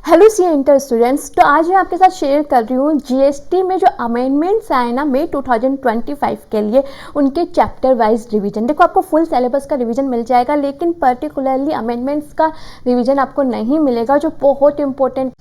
Hello C inter students, तो आज मैं आपके साथ शेयर कर रही हूँ जीएसटी में जो अमेंडमेंट्स आए ना मई 2025 के लिए, उनके चैप्टर वाइज रिवीजन। देखो, आपको फुल सिलेबस का रिवीजन मिल जाएगा, लेकिन पर्टिकुलरली अमेंडमेंट्स का रिवीजन आपको नहीं मिलेगा, जो बहुत इंपॉर्टेंट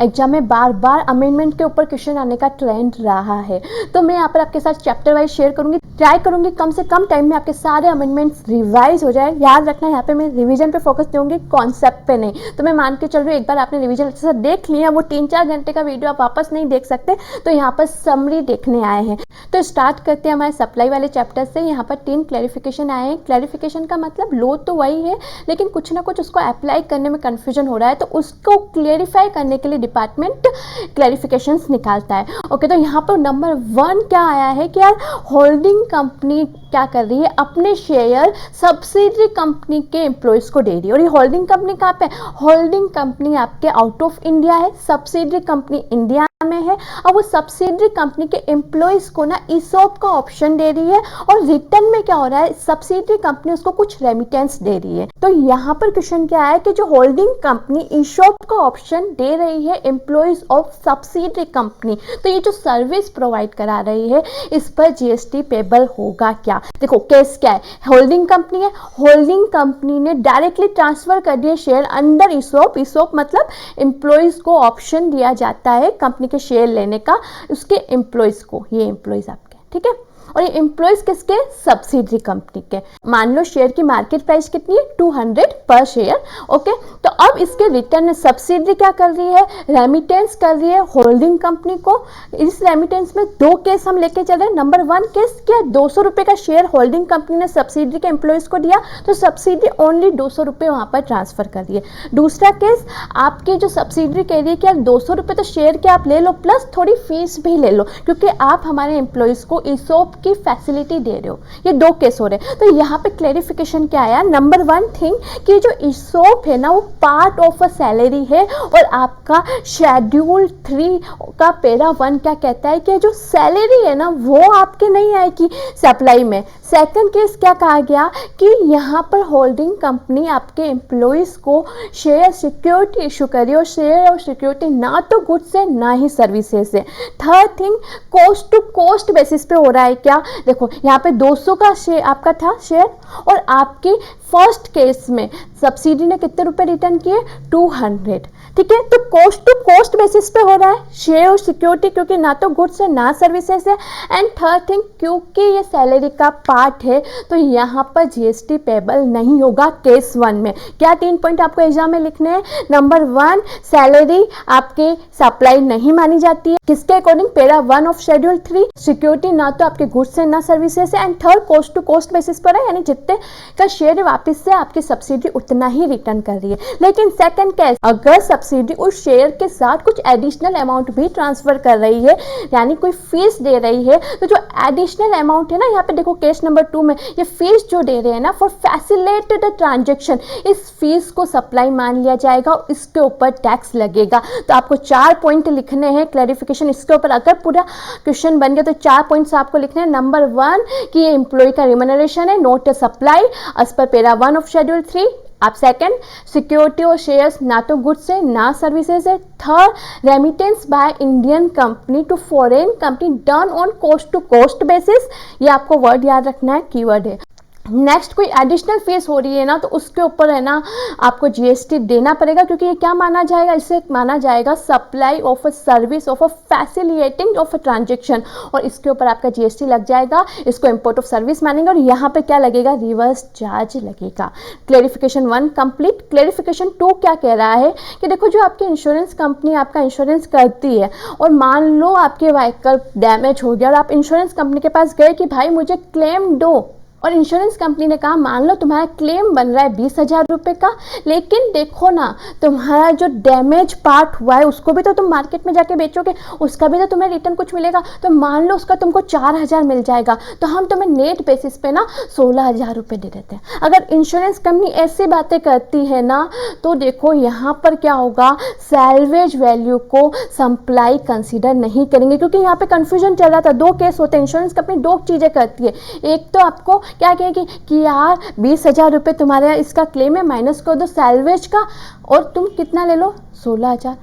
एग्जाम में बार बार अमेंडमेंट के ऊपर क्वेश्चन आने का ट्रेंड रहा है। तो मैं यहाँ पर आपके साथ चैप्टर वाइज शेयर करूंगी, ट्राई करूंगी कम से कम टाइम में आपके सारे अमेंडमेंट्स रिवाइज हो जाए। याद रखना, यहाँ पे मैं रिवीजन पे फोकस दूंगी, कॉन्सेप्ट पे नहीं। तो मैं मान के चल रही हूँ, एक बार आपने रिवीजन अच्छे से देख लिया, वो 3-4 घंटे का वीडियो आप वापस नहीं देख सकते, तो यहाँ पर समरी देखने आए हैं। तो स्टार्ट करते हैं हमारे सप्लाई वाले चैप्टर से। यहाँ पर 3 क्लैरिफिकेशन आए हैं। क्लैरिफिकेशन का मतलब लो तो वही है, लेकिन कुछ ना कुछ उसको अप्लाई करने में कन्फ्यूजन हो रहा है, तो उसको क्लेरिफाई करने के लिए डिपार्टमेंट क्लैरिफिकेशंस निकालता है। ओके, तो यहाँ पर नंबर 1 क्या आया है कि यार होल्डिंग कंपनी क्या कर रही है, अपने शेयर सब्सिडरी कंपनी के एम्प्लॉयज़ को दे रही है। और ये होल्डिंग कंपनी कहाँ पे? होल्डिंग कंपनी आपके आउट ऑफ इंडिया है, सब्सिडरी कंपनी इंडिया में है, और वो सब्सिडरी कंपनी के एम्प्लॉयज़ को ना ईसॉप का ऑप्शन दे रही है, और रिटर्न में क्या हो रहा है, सब्सिडरी कंपनी उसको कुछ रेमिटेंस दे रही है। तो यहाँ पर क्वेश्चन क्या है कि जो होल्डिंग कंपनी ईसॉप का ऑप्शन दे रही है एम्प्लॉयज़ ऑफ सब्सिडरी कंपनी, तो ये जो सर्विस प्रोवाइड करा रही है, इस पर जीएसटी पेबल होगा क्या? देखो, केस क्या है, होल्डिंग कंपनी है, होल्डिंग कंपनी ने डायरेक्टली ट्रांसफर कर दिए शेयर अंडर ईसॉप। ईसॉप मतलब एम्प्लॉयज़ को ऑप्शन दिया जाता है कंपनी के शेयर लेने का, उसके एम्प्लॉयज़ को, ये एम्प्लॉयज़ आपके, ठीक है। और ये एम्प्लॉयज़ किसके? सब्सिडरी कंपनी के। मान लो शेयर की मार्केट प्राइस कितनी है, 200 पर शेयर। ओके, तो अब इसके रिटर्न में सब्सिडरी क्या कर रही है, रेमिटेंस कर रही है होल्डिंग कंपनी को। इस रेमिटेंस में 2 केस हम लेके चल रहे हैं। नंबर 1 केस क्या, 200 रुपये का शेयर होल्डिंग कंपनी ने सब्सिडरी के एम्प्लॉयज़ को दिया, तो सब्सिडरी ओनली 200 रुपये वहाँ पर ट्रांसफर कर दिए। दूसरा केस, आपकी जो सब्सिडरी कह रही है कि यार 200 रुपये तो शेयर के आप ले लो, प्लस थोड़ी फीस भी ले लो, क्योंकि आप हमारे एम्प्लॉयज़ को ईसॉप की फैसिलिटी दे रहे हो। ये 2 केस हो रहे हैं। तो यहाँ पे क्लेरिफिकेशन क्या आया, नंबर 1 थिंग कि जो ईसॉप है ना, वो पार्ट ऑफ अ सैलरी है, और आपका शेड्यूल 3 का पैरा 1 क्या कहता है कि जो सैलरी है ना, वो आपके नहीं आएगी सप्लाई में। सेकंड केस क्या कहा गया कि यहाँ पर होल्डिंग कंपनी आपके एम्प्लॉयज़ को शेयर सिक्योरिटी इशू करी, और शेयर और सिक्योरिटी ना तो गुड्स से ना ही सर्विसेज से। Third thing, cost to cost basis पे हो रहा है क्या? देखो, यहाँ पे 200 का शेयर आपका था शेयर, और आपकी फर्स्ट केस में सब्सिडी ने कितने रुपए रिटर्न किए, 200, ठीक है। तो कॉस्ट टू कॉस्ट बेसिस पे हो रहा है शेयर और सिक्योरिटी, क्योंकि ना तो गुड्स है ना सर्विसेज है। एंड थर्ड थिंग, क्योंकि ये सैलरी का पार्ट है, तो यहाँ पर जीएसटी पेबल नहीं होगा केस 1 में। क्या 3 पॉइंट आपको एग्जाम में लिखने हैं? नंबर 1, सैलरी आपके सप्लाई नहीं मानी जाती है, किसके according, para 1 of schedule 3। Security ना तो आपके गुड्स है ना सर्विसेज है। And third, cost to cost basis पर है, यानी जितने का शेयर वापस से आपकी सब्सिडी उतना ही रिटर्न कर रही है। लेकिन सेकंड केस, अगर सब्सिडी उस शेयर के साथ कुछ एडिशनल अमाउंट भी ट्रांसफर कर रही है, यानी कोई फीस दे रही है, तो जो एडिशनल अमाउंट है ना, यहाँ पे देखो केस नंबर 2 में ये फीस जो दे रहे हैं ना, फॉर फैसिलिटेटेड ट्रांजेक्शन, इस फीस को सप्लाई मान लिया जाएगा और इसके ऊपर टैक्स लगेगा। तो आपको 4 पॉइंट लिखने हैं क्लैरिफिकेशन इसके ऊपर। अगर पूरा क्वेश्चन बन गया तो 4 पॉइंट्स आपको लिखने हैं। नंबर 1 कि ये एम्प्लॉय का रिमनरेशन है, not a supply as per para 1 of schedule 3। आप सेकंड, सिक्योरिटी और शेयर्स ना तो गुड्स है ना सर्विसेज है। Third, remittance by Indian company to foreign company done on cost to cost basis. ये आपको वर्ड याद रखना है, कीवर्ड है। नेक्स्ट, कोई एडिशनल फीस हो रही है ना, तो उसके ऊपर है ना आपको जीएसटी देना पड़ेगा, क्योंकि ये क्या माना जाएगा, इसे माना जाएगा supply of a service of a facilitating of a transaction, और इसके ऊपर आपका जीएसटी लग जाएगा। इसको इंपोर्ट ऑफ सर्विस मानेंगे, और यहाँ पे क्या लगेगा, रिवर्स चार्ज लगेगा। Clarification 1 complete. क्लेरिफिकेशन 2 क्या कह रहा है कि देखो, जो आपकी इंश्योरेंस कंपनी आपका इंश्योरेंस करती है, और मान लो आपके व्हीकल डैमेज हो गया, और आप इंश्योरेंस कंपनी के पास गए कि भाई मुझे क्लेम दो, और इंश्योरेंस कंपनी ने कहा मान लो तुम्हारा क्लेम बन रहा है 20,000 रुपये का, लेकिन देखो ना तुम्हारा जो डैमेज पार्ट हुआ है उसको भी तो तुम मार्केट में जाके बेचोगे, उसका भी तो तुम्हें रिटर्न कुछ मिलेगा, तो मान लो उसका तुमको 4,000 मिल जाएगा, तो हम तुम्हें नेट बेसिस पे ना 16,000 रुपये दे देते हैं। अगर इंश्योरेंस कंपनी ऐसी बातें करती है ना, तो देखो यहाँ पर क्या होगा, सैल्वेज वैल्यू को सप्लाई कंसीडर नहीं करेंगे, क्योंकि यहाँ पे कंफ्यूजन चल रहा था। 2 केस होते हैं, इंश्योरेंस कंपनी 2 चीज़ें करती है। एक तो आपको क्या कहेगी कि यार 20,000 रुपये तुम्हारे इसका क्लेम है, माइनस कर दो सैल्वेज का, और तुम कितना ले लो, 16,000।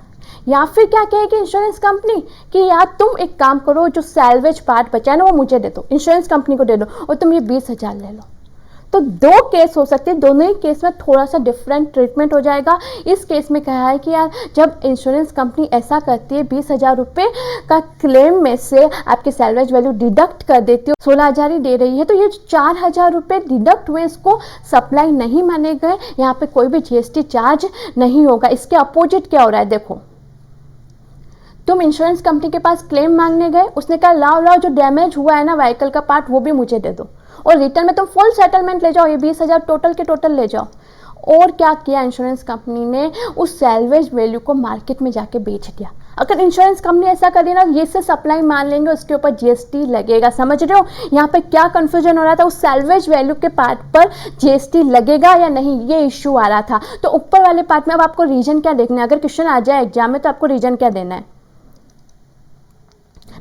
या फिर क्या कहेगी इंश्योरेंस कंपनी कि यार तुम एक काम करो, जो सैल्वेज पार्ट बचा है ना वो मुझे दे दो, इंश्योरेंस कंपनी को दे दो और तुम ये 20,000 ले लो। तो दो केस हो सकते हैं, दोनों ही केस में थोड़ा सा डिफरेंट ट्रीटमेंट हो जाएगा। इस केस में कहा है कि यार जब इंश्योरेंस कंपनी ऐसा करती है 20,000 रुपये का क्लेम में से आपकी सैलवेज वैल्यू डिडक्ट कर देती है, 16,000 ही दे रही है, तो ये 4,000 रुपये डिडक्ट हुए इसको सप्लाई नहीं माने गए, यहाँ पे कोई भी जीएसटी चार्ज नहीं होगा। इसके अपोजिट क्या हो रहा है देखो, तुम इंश्योरेंस कंपनी के पास क्लेम मांगने गए, उसने कहा लाओ लाओ जो डैमेज हुआ है ना व्हीकल का पार्ट वो भी मुझे दे दो, और रिटर्न में तुम फुल सेटलमेंट ले जाओ, ये 20,000 टोटल के टोटल ले जाओ। और क्या किया इंश्योरेंस कंपनी ने, उस सैलवेज वैल्यू को मार्केट में जाके बेच दिया। अगर इंश्योरेंस कंपनी ऐसा करे ना, ये से सप्लाई मान लेंगे, उसके ऊपर जीएसटी लगेगा। समझ रहे हो यहाँ पे क्या कंफ्यूजन हो रहा था, उस सैलवेज वैल्यू के पार्ट पर जीएसटी लगेगा या नहीं, ये इश्यू आ रहा था। तो ऊपर वाले पार्ट में अब आपको रीजन क्या देखना है, अगर क्वेश्चन आ जाए एग्जाम में तो आपको रीजन क्या देना है।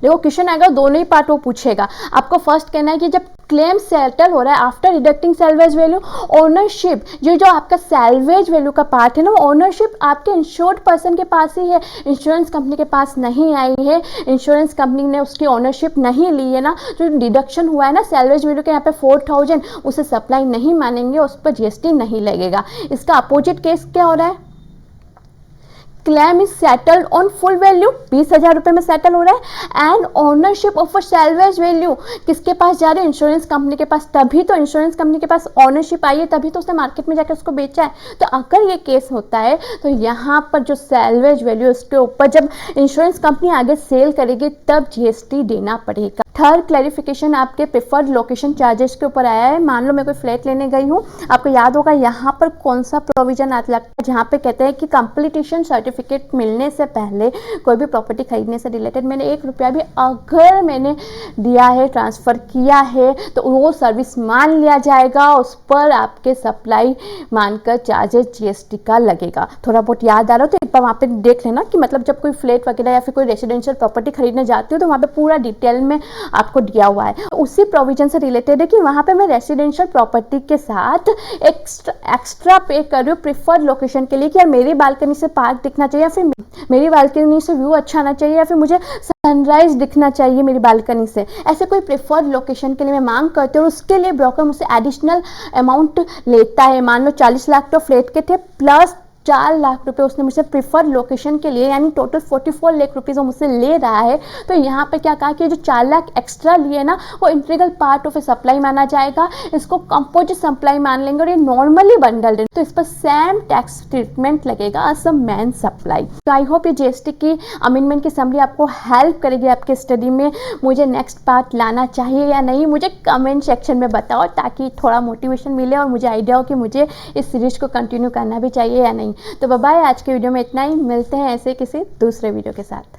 देखो क्वेश्चन आएगा दोनों ही पार्ट वो पूछेगा, आपको फर्स्ट कहना है कि जब क्लेम सेटल हो रहा है after deducting salvage value, ownership जो जो आपका सैलवेज वैल्यू का पार्ट है ना, वो ओनरशिप आपके इंश्योर्ड पर्सन के पास ही है, इंश्योरेंस कंपनी के पास नहीं आई है, इंश्योरेंस कंपनी ने उसकी ओनरशिप नहीं ली है ना। जो डिडक्शन हुआ है ना सैलवेज वैल्यू के यहाँ पे 4,000, उसे सप्लाई नहीं मानेंगे, उस पर जीएसटी नहीं लगेगा। इसका अपोजिट केस क्या हो रहा है, claim is settled on full value, 20,000 रुपए में सेटल हो रहा है, and ownership of a salvage value किसके पास जा रही है, इंश्योरेंस कंपनी के पास। तभी तो इंश्योरेंस कंपनी के पास ओनरशिप आई है, तभी तो उसने मार्केट में जाकर उसको बेचा है। तो अगर ये केस होता है तो यहाँ पर जो सैलवेज वैल्यू उसके ऊपर जब इंश्योरेंस कंपनी आगे सेल करेगी तब जीएसटी देना पड़ेगा। थर्ड क्लैरिफिकेशन आपके प्रेफर्ड लोकेशन चार्जेस के ऊपर आया है। मान लो मैं कोई फ्लैट लेने गई हूँ, आपको याद होगा यहाँ पर कौन सा प्रोविजन आता है, जहाँ पे कहते हैं कि कंप्लीटेशन सर्टिफिकेट मिलने से पहले कोई भी प्रॉपर्टी खरीदने से रिलेटेड मैंने 1 रुपया भी अगर मैंने दिया है, ट्रांसफ़र किया है, तो वो सर्विस मान लिया जाएगा, उस पर आपके सप्लाई मानकर चार्जेस जीएसटी का लगेगा। थोड़ा बहुत याद आ रहा हो तो एक बार वहाँ पे देख लेना कि मतलब जब कोई फ्लैट वगैरह या फिर कोई रेसिडेंशियल प्रॉपर्टी खरीदने जाती हो तो वहाँ पे पूरा डिटेल में आपको दिया हुआ है। उसी प्रोविजन से रिलेटेड है कि वहाँ पे मैं रेसिडेंशियल प्रॉपर्टी के साथ एक्स्ट्रा पे कर रही हूँ प्रिफर्ड लोकेशन के लिए कि यार मेरी बालकनी से पार्क दिखना चाहिए, या फिर मेरी बालकनी से व्यू अच्छा आना चाहिए, या फिर मुझे सनराइज दिखना चाहिए मेरी बालकनी से। ऐसे कोई प्रिफर्ड लोकेशन के लिए मैं मांग करती हूँ और उसके लिए ब्रोकर मुझसे एडिशनल अमाउंट लेता है। मान लो 40 लाख तो फ्लैट के थे, प्लस 4 लाख रुपए उसने मुझसे प्रिफर्ड लोकेशन के लिए, यानी टोटल 44 लाख रुपीज़ वो मुझसे ले रहा है। तो यहाँ पे क्या कहा कि जो 4 लाख एक्स्ट्रा लिए ना वो integral part of A supply माना जाएगा, इसको कंपोजिट सप्लाई मान लेंगे और ये नॉर्मली बंडल है तो इस पर सेम टैक्स ट्रीटमेंट लगेगा एज अ मेन सप्लाई। तो आई होप ये जीएसटी की अमेंडमेंट की समरी आपको हेल्प करेगी आपके स्टडी में। मुझे नेक्स्ट पार्ट लाना चाहिए या नहीं मुझे कमेंट सेक्शन में बताओ, ताकि थोड़ा मोटिवेशन मिले और मुझे आइडिया हो कि मुझे इस सीरीज को कंटिन्यू करना भी चाहिए या नहीं। तो बाय, आज के वीडियो में इतना ही, मिलते हैं ऐसे किसी दूसरे वीडियो के साथ।